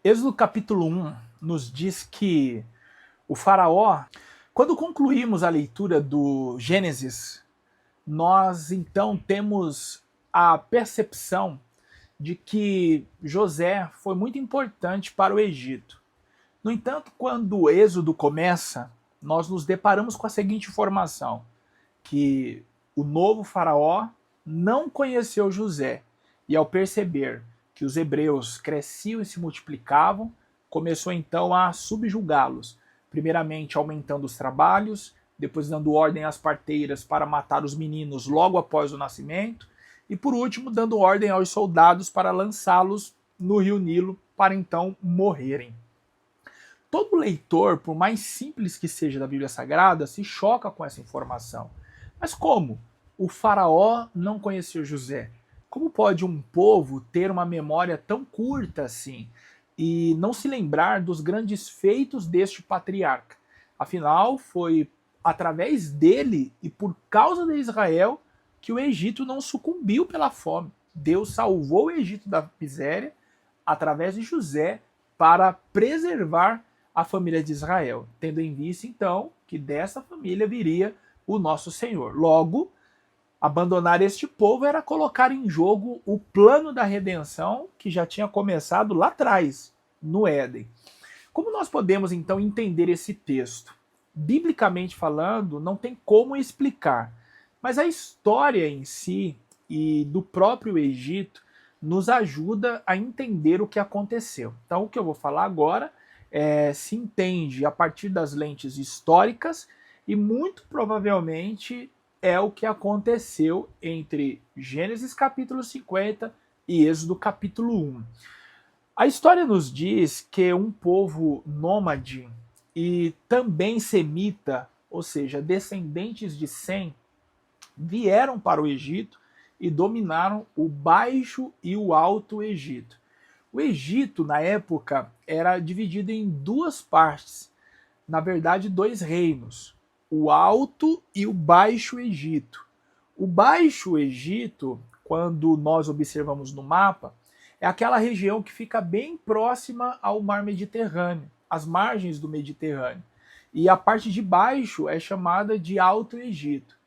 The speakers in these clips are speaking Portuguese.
Êxodo capítulo 1 nos diz que o faraó, quando concluímos a leitura do Gênesis, nós então temos a percepção de que José foi muito importante para o Egito. No entanto, quando o Êxodo começa, nós nos deparamos com a seguinte informação, que o novo faraó não conheceu José, e ao perceber que os hebreus cresciam e se multiplicavam, começou então a subjugá-los, primeiramente aumentando os trabalhos, depois dando ordem às parteiras para matar os meninos logo após o nascimento, e por último dando ordem aos soldados para lançá-los no rio Nilo para então morrerem. Todo leitor, por mais simples que seja da Bíblia Sagrada, se choca com essa informação. Mas como? O faraó não conheceu José. Como pode um povo ter uma memória tão curta assim e não se lembrar dos grandes feitos deste patriarca? Afinal, foi através dele e por causa de Israel que o Egito não sucumbiu pela fome. Deus salvou o Egito da miséria através de José para preservar a família de Israel, tendo em vista então que dessa família viria o nosso Senhor. Logo, abandonar este povo era colocar em jogo o plano da redenção que já tinha começado lá atrás, no Éden. Como nós podemos então entender esse texto? Biblicamente falando, não tem como explicar, mas a história em si e do próprio Egito nos ajuda a entender o que aconteceu. Então, o que eu vou falar agora se entende a partir das lentes históricas e muito provavelmente é o que aconteceu entre Gênesis capítulo 50 e Êxodo capítulo 1. A história nos diz que um povo nômade e também semita, ou seja, descendentes de Sem, vieram para o Egito e dominaram o Baixo e o Alto Egito. O Egito, na época, era dividido em duas partes, na verdade, dois reinos, o Alto e o Baixo Egito. O Baixo Egito, quando nós observamos no mapa, é aquela região que fica bem próxima ao mar Mediterrâneo, às margens do Mediterrâneo. E a parte de baixo é chamada de Alto Egito.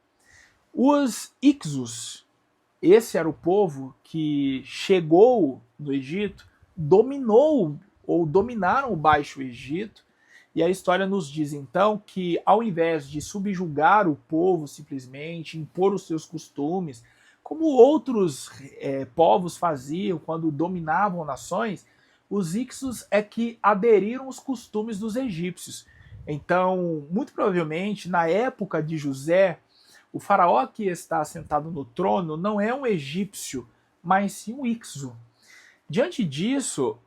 Os Ixos, esse era o povo que chegou no Egito, dominou ou dominaram o Baixo Egito, e a história nos diz então que ao invés de subjugar o povo simplesmente, impor os seus costumes, como outros povos faziam quando dominavam nações, os Ixos é que aderiram aos costumes dos egípcios. Então, muito provavelmente, na época de José, o faraó que está sentado no trono não é um egípcio, mas sim um Ixo. Diante disso,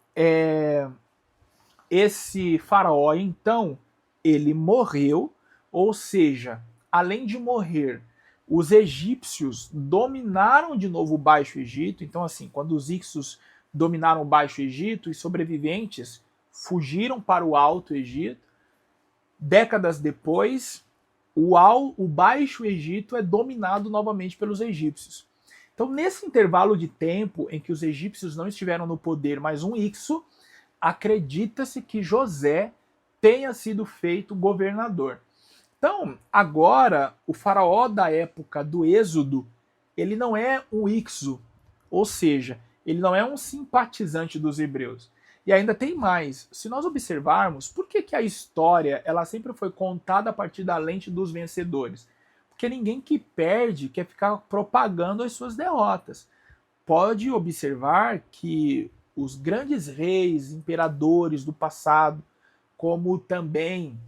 esse faraó, então, ele morreu, ou seja, além de morrer, os egípcios dominaram de novo o Baixo Egito. Então, assim, quando os Ixos dominaram o Baixo Egito, os sobreviventes fugiram para o Alto Egito. Décadas depois, o Baixo Egito é dominado novamente pelos egípcios. Então, nesse intervalo de tempo em que os egípcios não estiveram no poder, mas um Ixo, acredita-se que José tenha sido feito governador. Então, agora, o faraó da época do Êxodo, ele não é um Ixo, ou seja, ele não é um simpatizante dos hebreus. E ainda tem mais. Se nós observarmos, por que a história ela sempre foi contada a partir da lente dos vencedores? Porque ninguém que perde quer ficar propagando as suas derrotas. Pode observar que os grandes reis, imperadores do passado, como também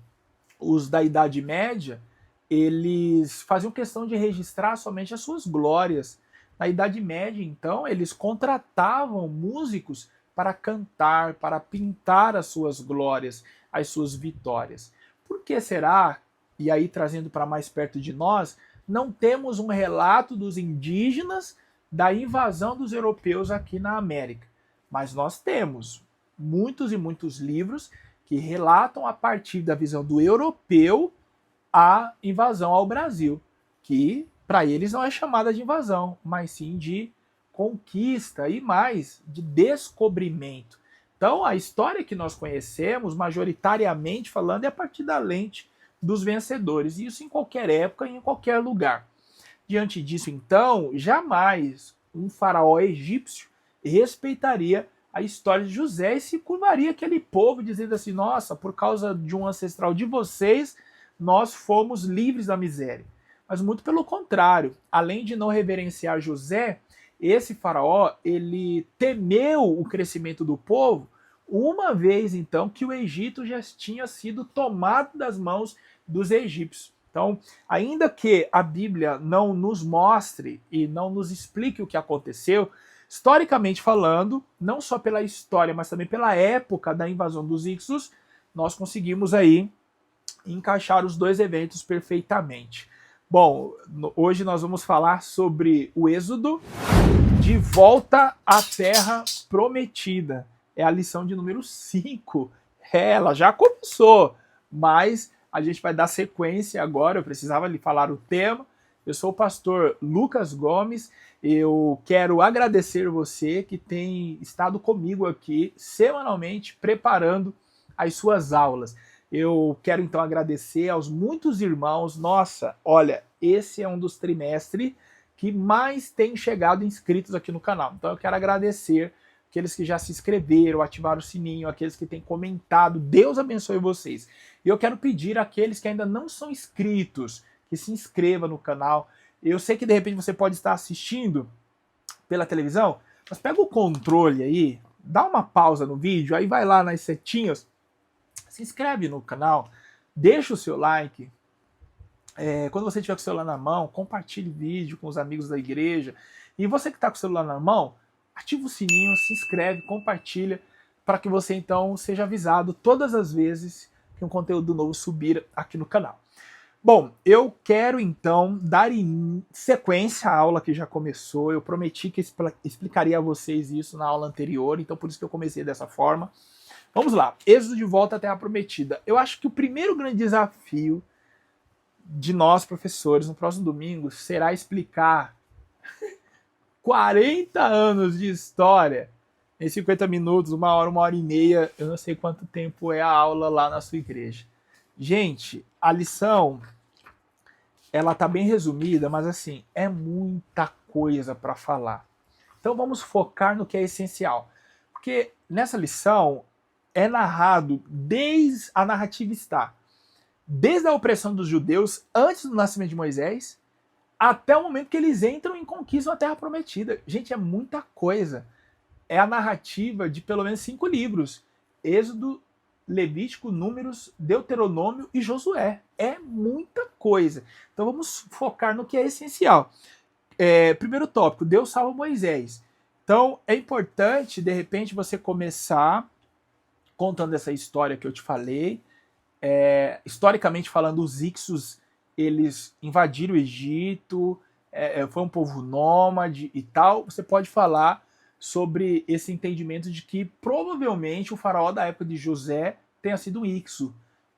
os da Idade Média, eles faziam questão de registrar somente as suas glórias. Na Idade Média, então, eles contratavam músicos para cantar, para pintar as suas glórias, as suas vitórias. Por que será, e aí trazendo para mais perto de nós, não temos um relato dos indígenas da invasão dos europeus aqui na América? Mas nós temos muitos e muitos livros que relatam a partir da visão do europeu a invasão ao Brasil, que para eles não é chamada de invasão, mas sim de conquista e mais de descobrimento. Então, a história que nós conhecemos, majoritariamente falando, é a partir da lente dos vencedores. E isso em qualquer época e em qualquer lugar. Diante disso, então, jamais um faraó egípcio respeitaria a história de José e se curvaria aquele povo, dizendo assim: nossa, por causa de um ancestral de vocês, nós fomos livres da miséria. Mas muito pelo contrário, além de não reverenciar José, esse faraó, ele temeu o crescimento do povo, uma vez então que o Egito já tinha sido tomado das mãos dos egípcios. Então, ainda que a Bíblia não nos mostre e não nos explique o que aconteceu, historicamente falando, não só pela história, mas também pela época da invasão dos Hicsos, nós conseguimos aí encaixar os dois eventos perfeitamente. Bom, hoje nós vamos falar sobre o Êxodo de volta à Terra Prometida. É a lição de número 5. Ela já começou, mas a gente vai dar sequência agora. Eu precisava lhe falar o tema. Eu sou o pastor Lucas Gomes. Eu quero agradecer você que tem estado comigo aqui semanalmente preparando as suas aulas. Eu quero então agradecer aos muitos irmãos. Nossa, olha, esse é um dos trimestres que mais tem chegado inscritos aqui no canal. Então eu quero agradecer aqueles que já se inscreveram, ativaram o sininho, aqueles que têm comentado. Deus abençoe vocês. E eu quero pedir àqueles que ainda não são inscritos, que se inscrevam no canal. Eu sei que de repente você pode estar assistindo pela televisão, mas pega o controle aí, dá uma pausa no vídeo, aí vai lá nas setinhas, se inscreve no canal, deixa o seu like. Quando você tiver com o celular na mão, compartilhe o vídeo com os amigos da igreja. E você que está com o celular na mão, ativa o sininho, se inscreve, compartilha, para que você então seja avisado todas as vezes que um conteúdo novo subir aqui no canal. Bom, eu quero então dar sequência à aula que já começou. Eu prometi que explicaria a vocês isso na aula anterior, então por isso que eu comecei dessa forma. Vamos lá, Êxodo de volta à Terra Prometida. Eu acho que o primeiro grande desafio de nós, professores, no próximo domingo, será explicar 40 anos de história em 50 minutos, 1 hora e meia, eu não sei quanto tempo é a aula lá na sua igreja. Gente, a lição, ela tá bem resumida, mas assim, é muita coisa para falar. Então vamos focar no que é essencial. Porque nessa lição é narrado, desde a narrativa está, desde a opressão dos judeus antes do nascimento de Moisés, até o momento que eles entram e conquistam a Terra Prometida. Gente, é muita coisa. É a narrativa de pelo menos 5 livros. Êxodo, Levítico, Números, Deuteronômio e Josué. É muita coisa. Então vamos focar no que é essencial. Primeiro tópico, Deus salva Moisés. Então é importante, de repente, você começar contando essa história que eu te falei. Historicamente falando, os Hicsos, eles invadiram o Egito, foi um povo nômade e tal. Você pode falar sobre esse entendimento de que provavelmente o faraó da época de José tenha sido um Hicso.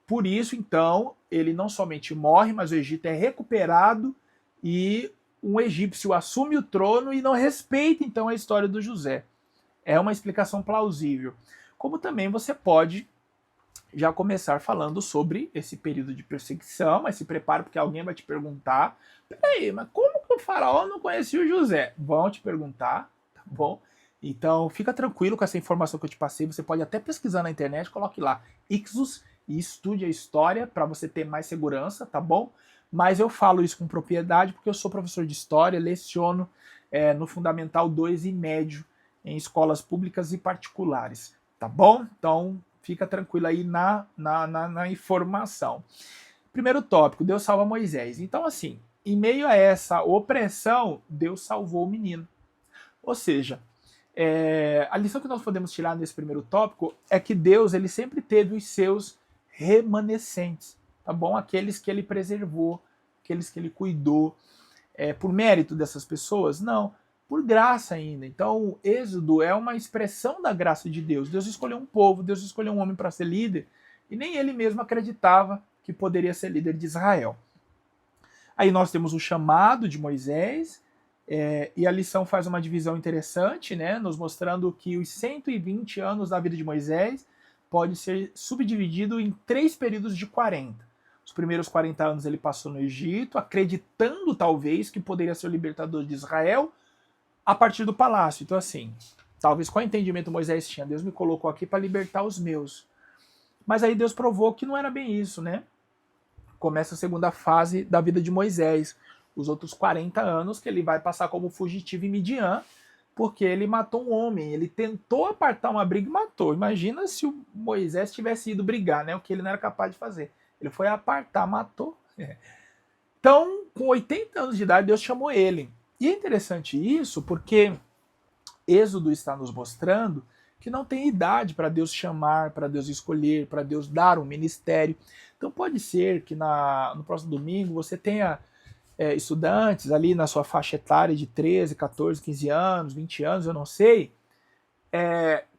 Por isso, então, ele não somente morre, mas o Egito é recuperado e um egípcio assume o trono e não respeita, então, a história do José. É uma explicação plausível. Como também você pode já começar falando sobre esse período de perseguição, mas se prepare porque alguém vai te perguntar: peraí, mas como que o faraó não conhecia o José? Vão te perguntar, tá bom? Então fica tranquilo com essa informação que eu te passei, você pode até pesquisar na internet, coloque lá Hicsos e estude a história para você ter mais segurança, tá bom? Mas eu falo isso com propriedade porque eu sou professor de história, leciono no Fundamental 2 e médio em escolas públicas e particulares, tá bom? Então fica tranquilo aí na informação. Primeiro tópico, Deus salva Moisés. Então assim, em meio a essa opressão, Deus salvou o menino. Ou seja, a lição que nós podemos tirar nesse primeiro tópico é que Deus ele sempre teve os seus remanescentes, tá bom? Aqueles que ele preservou, aqueles que ele cuidou. Por mérito dessas pessoas? Não, por graça ainda. Então, o Êxodo é uma expressão da graça de Deus. Deus escolheu um povo, Deus escolheu um homem para ser líder, e nem ele mesmo acreditava que poderia ser líder de Israel. Aí nós temos o chamado de Moisés, E a lição faz uma divisão interessante, né, nos mostrando que os 120 anos da vida de Moisés pode ser subdividido em 3 períodos de 40. Os primeiros 40 anos ele passou no Egito, acreditando talvez que poderia ser o libertador de Israel a partir do palácio. Então assim, talvez qual entendimento Moisés tinha? Deus me colocou aqui para libertar os meus. Mas aí Deus provou que não era bem isso, né? Começa a segunda fase da vida de Moisés, os outros 40 anos que ele vai passar como fugitivo em Midian, porque ele matou um homem, ele tentou apartar uma briga e matou. Imagina se o Moisés tivesse ido brigar, né? O que ele não era capaz de fazer. Ele foi apartar, matou. Então, com 80 anos de idade, Deus chamou ele. E é interessante isso porque Êxodo está nos mostrando que não tem idade para Deus chamar, para Deus escolher, para Deus dar um ministério. Então pode ser que no próximo domingo você tenha estudantes ali na sua faixa etária de 13, 14, 15 anos, 20 anos, eu não sei,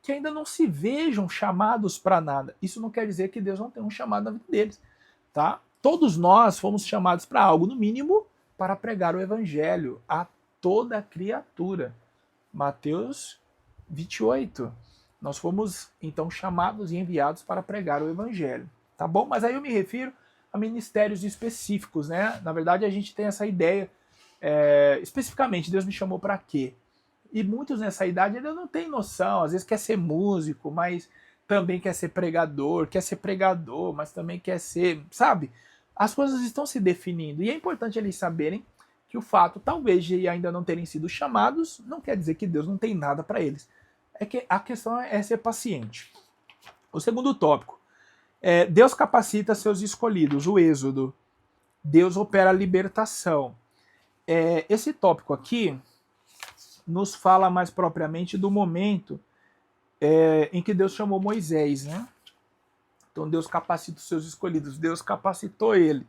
que ainda não se vejam chamados para nada. Isso não quer dizer que Deus não tem um chamado na vida deles, tá? Todos nós fomos chamados para algo, no mínimo, para pregar o evangelho a toda criatura. Mateus 28. Nós fomos, então, chamados e enviados para pregar o evangelho, tá bom? Mas aí eu me refiro a ministérios específicos, né? Na verdade, a gente tem essa ideia, especificamente, Deus me chamou para quê? E muitos nessa idade ainda não têm noção, às vezes quer ser músico, mas também quer ser pregador, mas também quer ser, sabe? As coisas estão se definindo, e é importante eles saberem que o fato, talvez, de ainda não terem sido chamados, não quer dizer que Deus não tem nada para eles. É que a questão é ser paciente. O segundo tópico. Deus capacita seus escolhidos, o Êxodo. Deus opera a libertação. Esse tópico aqui nos fala mais propriamente do momento em que Deus chamou Moisés, né? Então Deus capacita os seus escolhidos, Deus capacitou ele.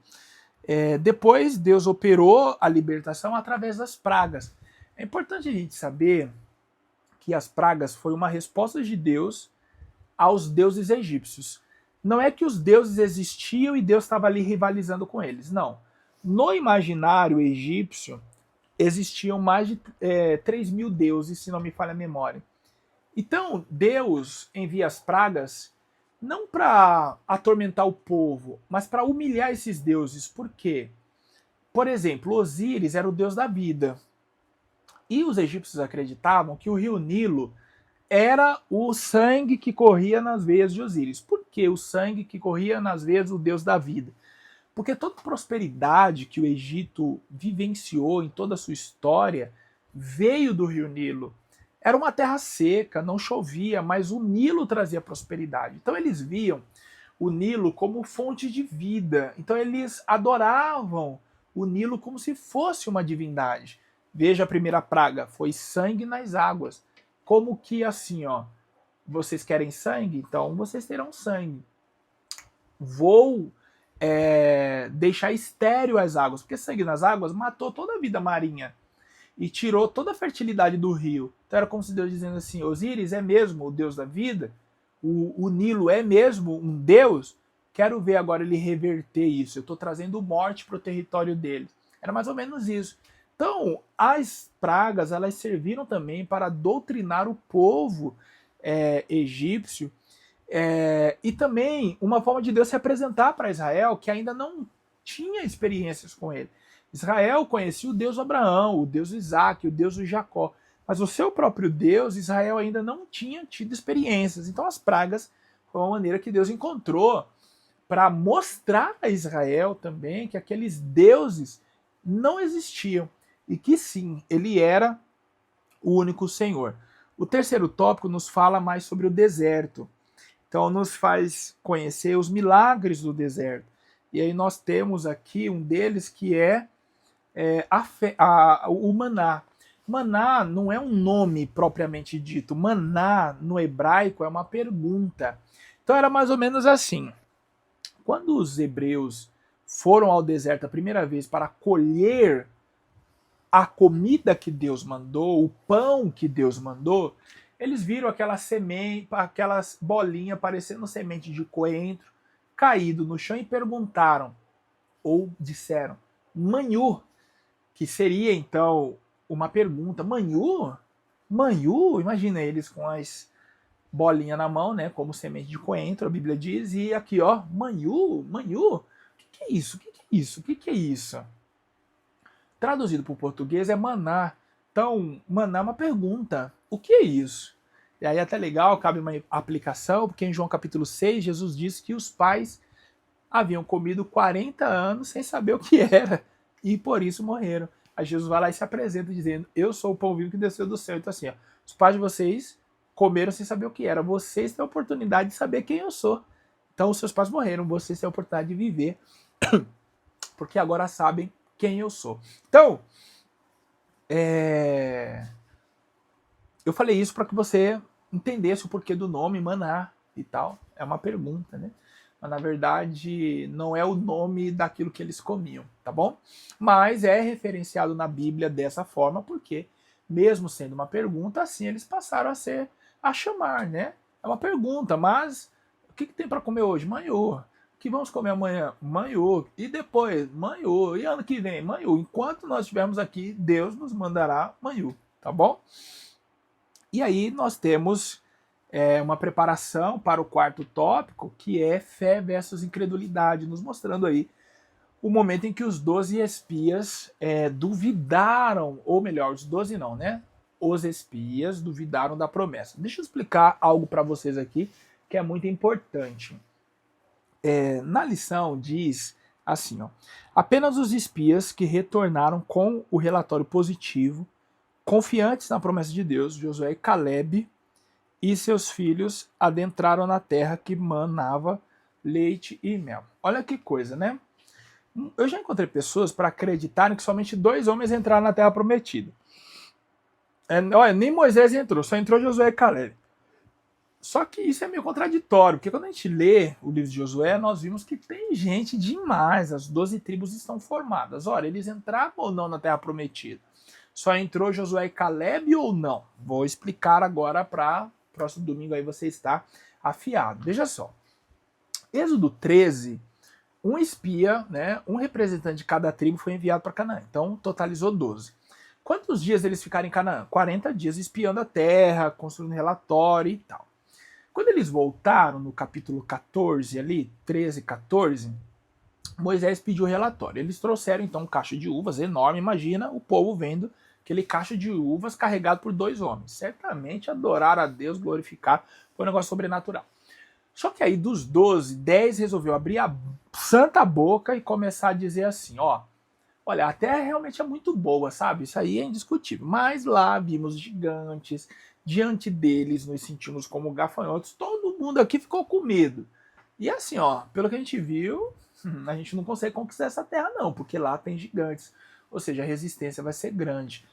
Depois Deus operou a libertação através das pragas. É importante a gente saber que as pragas foi uma resposta de Deus aos deuses egípcios. Não é que os deuses existiam e Deus estava ali rivalizando com eles, não. No imaginário egípcio, existiam mais de 3.000 deuses, se não me falha a memória. Então, Deus envia as pragas não para atormentar o povo, mas para humilhar esses deuses. Por quê? Por exemplo, Osíris era o deus da vida. E os egípcios acreditavam que o rio Nilo era o sangue que corria nas veias de Osíris. Por que o sangue que corria nas veias do deus da vida? Porque toda a prosperidade que o Egito vivenciou em toda a sua história veio do rio Nilo. Era uma terra seca, não chovia, mas o Nilo trazia prosperidade. Então eles viam o Nilo como fonte de vida. Então eles adoravam o Nilo como se fosse uma divindade. Veja a primeira praga, foi sangue nas águas. Como que assim, ó, vocês querem sangue? Então vocês terão sangue. Vou deixar estéril as águas, porque sangue nas águas matou toda a vida marinha e tirou toda a fertilidade do rio. Então era como se Deus dizendo assim, Osíris é mesmo o deus da vida? O Nilo é mesmo um deus? Quero ver agora ele reverter isso. Eu estou trazendo morte para o território dele. Era mais ou menos isso. Então, as pragas, elas serviram também para doutrinar o povo egípcio, e também uma forma de Deus se apresentar para Israel, que ainda não tinha experiências com ele. Israel conhecia o Deus do Abraão, o Deus do Isaac, o Deus do Jacó, mas o seu próprio Deus, Israel ainda não tinha tido experiências. Então as pragas foi uma maneira que Deus encontrou para mostrar a Israel também que aqueles deuses não existiam e que sim, ele era o único Senhor. O terceiro tópico nos fala mais sobre o deserto. Então nos faz conhecer os milagres do deserto. E aí nós temos aqui um deles que o maná. Maná não é um nome propriamente dito. Maná no hebraico é uma pergunta. Então era mais ou menos assim. Quando os hebreus foram ao deserto a primeira vez para colher a comida que Deus mandou, o pão que Deus mandou, eles viram aquela semente, aquelas bolinhas parecendo semente de coentro, caído no chão e perguntaram, ou disseram, manhu, que seria então uma pergunta. Manhu? Manhu? Imagina eles com as bolinhas na mão, né? Como semente de coentro, a Bíblia diz. E aqui, ó, manhu? Manhu? O que é isso? O que é isso? O que é isso? Traduzido para o português é maná. Então, maná é uma pergunta. O que é isso? E aí até legal, cabe uma aplicação, porque em João capítulo 6, Jesus disse que os pais haviam comido 40 anos sem saber o que era, e por isso morreram. Aí Jesus vai lá e se apresenta dizendo, eu sou o pão vivo que desceu do céu. Então assim, ó, os pais de vocês comeram sem saber o que era, vocês têm a oportunidade de saber quem eu sou. Então os seus pais morreram, vocês têm a oportunidade de viver, porque agora sabem quem eu sou. Então, eu falei isso para que você entendesse o porquê do nome maná e tal. É uma pergunta, né? Mas na verdade não é o nome daquilo que eles comiam, tá bom? Mas é referenciado na Bíblia dessa forma porque, mesmo sendo uma pergunta, assim eles passaram a chamar, né? É uma pergunta, mas o que tem para comer hoje? Manhô. O que vamos comer amanhã? Manhô. E depois? Manhô. E ano que vem? Manhô. Enquanto nós estivermos aqui, Deus nos mandará manhô, tá bom? E aí nós temos uma preparação para o quarto tópico, que é fé versus incredulidade, nos mostrando aí o momento em que os 12 espias duvidaram, ou melhor, os 12 não, né? Os espias duvidaram da promessa. Deixa eu explicar algo para vocês aqui que é muito importante. Na lição diz assim, ó, apenas os espias que retornaram com o relatório positivo, confiantes na promessa de Deus, Josué e Caleb e seus filhos adentraram na terra que manava leite e mel. Olha que coisa, né? Eu já encontrei pessoas para acreditarem que somente 2 homens entraram na terra prometida. Olha, nem Moisés entrou, só entrou Josué e Caleb. Só que isso é meio contraditório, porque quando a gente lê o livro de Josué, nós vimos que tem gente demais, as 12 tribos estão formadas. Ora, eles entraram ou não na terra prometida? Só entrou Josué e Caleb ou não? Vou explicar agora para próximo domingo, aí você está afiado. Veja só. Êxodo 13, um espia, né, um representante de cada tribo foi enviado para Canaã. Então, totalizou 12. Quantos dias eles ficaram em Canaã? 40 dias espiando a terra, construindo relatório e tal. Quando eles voltaram no capítulo 14 ali, 13, 14, Moisés pediu o relatório. Eles trouxeram então um cacho de uvas enorme, imagina o povo vendo aquele cacho de uvas carregado por 2 homens. Certamente adorar a Deus, glorificar, foi um negócio sobrenatural. Só que aí dos 12, 10 resolveu abrir a santa boca e começar a dizer assim, ó, olha, a terra realmente é muito boa, sabe? Isso aí é indiscutível. Mas lá vimos gigantes, diante deles nos sentimos como gafanhotos, todo mundo aqui ficou com medo. E assim, ó, pelo que a gente viu, a gente não consegue conquistar essa terra não, porque lá tem gigantes. Ou seja, a resistência vai ser grande.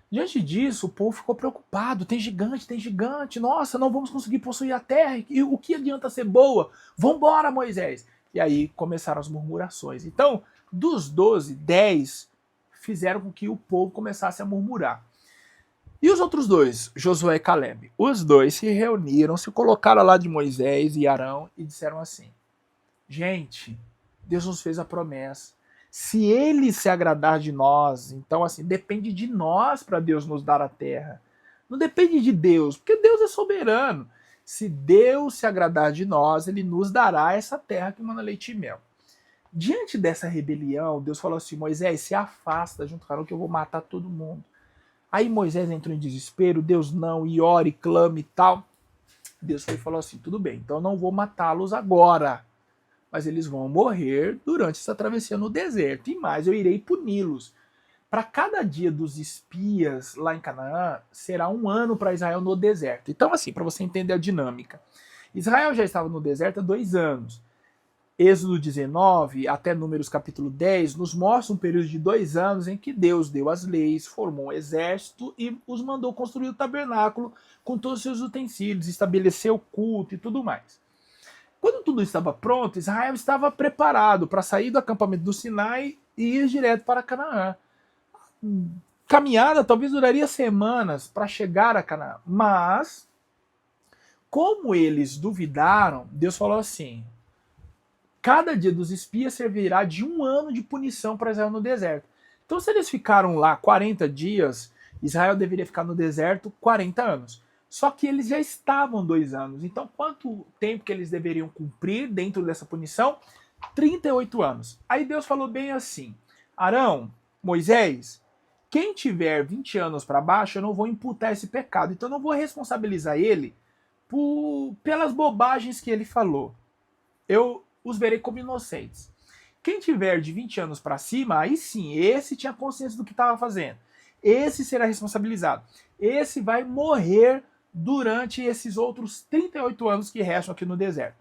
Diante disso, o povo ficou preocupado. Tem gigante. Nossa, não vamos conseguir possuir a terra. E o que adianta ser boa? Vambora, Moisés. E aí começaram as murmurações. Então, dos 12, 10 fizeram com que o povo começasse a murmurar. E os outros 2, Josué e Caleb? Os 2 se reuniram, se colocaram lá de Moisés e Arão e disseram assim, gente, Deus nos fez a promessa. Se ele se agradar de nós, então assim, depende de nós para Deus nos dar a terra. Não depende de Deus, porque Deus é soberano. Se Deus se agradar de nós, ele nos dará essa terra que manda leite e mel. Diante dessa rebelião, Deus falou assim, Moisés, se afasta junto com Arão que eu vou matar todo mundo. Aí Moisés entrou em desespero, Deus não, e ora, e clama e tal. Deus foi e falou assim, tudo bem, então eu não vou matá-los agora, mas eles vão morrer durante essa travessia no deserto, e mais, eu irei puni-los. Para cada dia dos espias lá em Canaã, será 1 ano para Israel no deserto. Então assim, para você entender a dinâmica, Israel já estava no deserto há 2 anos. Êxodo 19 até Números capítulo 10 nos mostra um período de 2 anos em que Deus deu as leis, formou um exército e os mandou construir o tabernáculo com todos os seus utensílios, estabeleceu o culto e tudo mais. Quando tudo estava pronto, Israel estava preparado para sair do acampamento do Sinai e ir direto para Canaã. Caminhada talvez duraria semanas para chegar a Canaã, mas como eles duvidaram, Deus falou assim, cada dia dos espias servirá de 1 ano de punição para Israel no deserto. Então, se eles ficaram lá 40 dias Israel deveria ficar no deserto 40 anos. Só que eles já estavam 2 anos. Então, quanto tempo que eles deveriam cumprir dentro dessa punição? 38 anos. Aí Deus falou bem assim: Arão, Moisés, quem tiver 20 anos para baixo, eu não vou imputar esse pecado. Então, eu não vou responsabilizar ele pelas bobagens que ele falou. Eu os verei como inocentes. Quem tiver de 20 anos para cima, aí sim, esse tinha consciência do que estava fazendo. Esse será responsabilizado. Esse vai morrer durante esses outros 38 anos que restam aqui no deserto.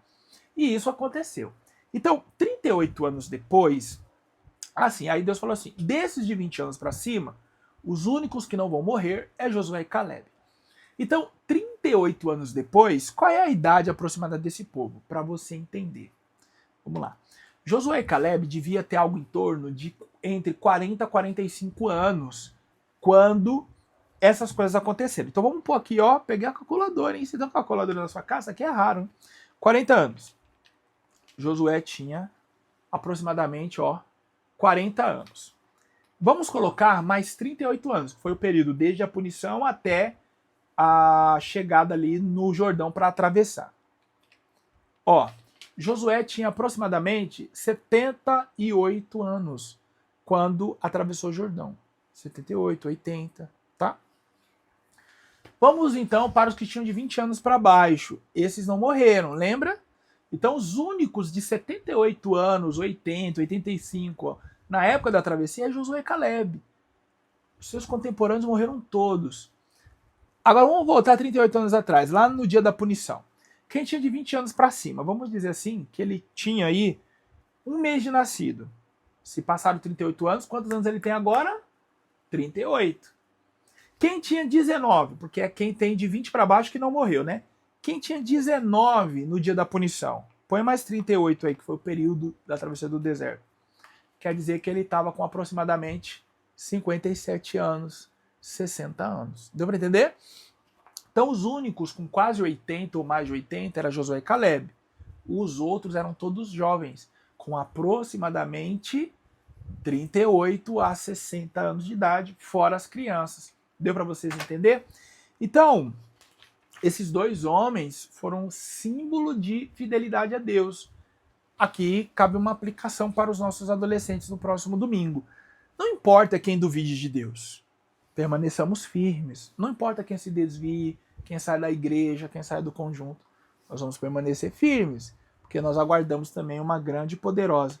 E isso aconteceu. Então, 38 anos depois, assim, aí Deus falou assim, desses de 20 anos para cima, os únicos que não vão morrer é Josué e Caleb. Então, 38 anos depois, qual é a idade aproximada desse povo? Para você entender. Vamos lá. Josué e Caleb devia ter algo em torno de entre 40 e 45 anos quando essas coisas aconteceram. Então vamos pôr aqui, ó, peguei a calculadora, hein? Se tem uma calculadora na sua casa, aqui é raro, hein? 40 anos. Josué tinha aproximadamente, ó, 40 anos. Vamos colocar mais 38 anos, que foi o período desde a punição até a chegada ali no Jordão para atravessar. Ó, Josué tinha aproximadamente 78 anos quando atravessou o Jordão. 78, 80, tá? Vamos então para os que tinham de 20 anos para baixo. Esses não morreram, lembra? Então os únicos de 78 anos, 80, 85, ó, na época da travessia é Josué e Caleb. Os seus contemporâneos morreram todos. Agora vamos voltar 38 anos atrás, lá no dia da punição. Quem tinha de 20 anos para cima, vamos dizer assim, que ele tinha aí um mês de nascido. Se passaram 38 anos, quantos anos ele tem agora? 38. Quem tinha 19, porque é quem tem de 20 para baixo que não morreu, né? Quem tinha 19 no dia da punição, põe mais 38 aí, que foi o período da travessia do deserto. Quer dizer que ele estava com aproximadamente 57 anos, 60 anos. Deu para entender? Então os únicos com quase 80 ou mais de 80 era Josué e Caleb. Os outros eram todos jovens, com aproximadamente 38 a 60 anos de idade, fora as crianças. Deu para vocês entender? Então, esses dois homens foram um símbolo de fidelidade a Deus. Aqui cabe uma aplicação para os nossos adolescentes no próximo domingo. Não importa quem duvide de Deus, permaneçamos firmes. Não importa quem se desvie, quem sai da igreja, quem sai do conjunto. Nós vamos permanecer firmes, porque nós aguardamos também uma grande e poderosa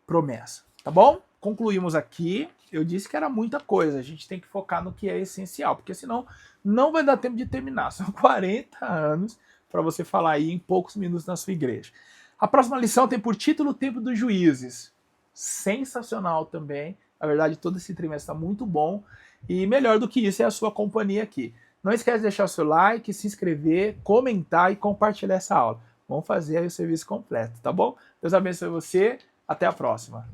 promessa. Tá bom? Concluímos aqui. Eu disse que era muita coisa. A gente tem que focar no que é essencial, porque senão não vai dar tempo de terminar. São 40 anos para você falar aí em poucos minutos na sua igreja. A próxima lição tem por título o Tempo dos Juízes. Sensacional também. Na verdade, todo esse trimestre está muito bom. E melhor do que isso é a sua companhia aqui. Não esquece de deixar o seu like, se inscrever, comentar e compartilhar essa aula. Vamos fazer aí o serviço completo, tá bom? Deus abençoe você. Até a próxima.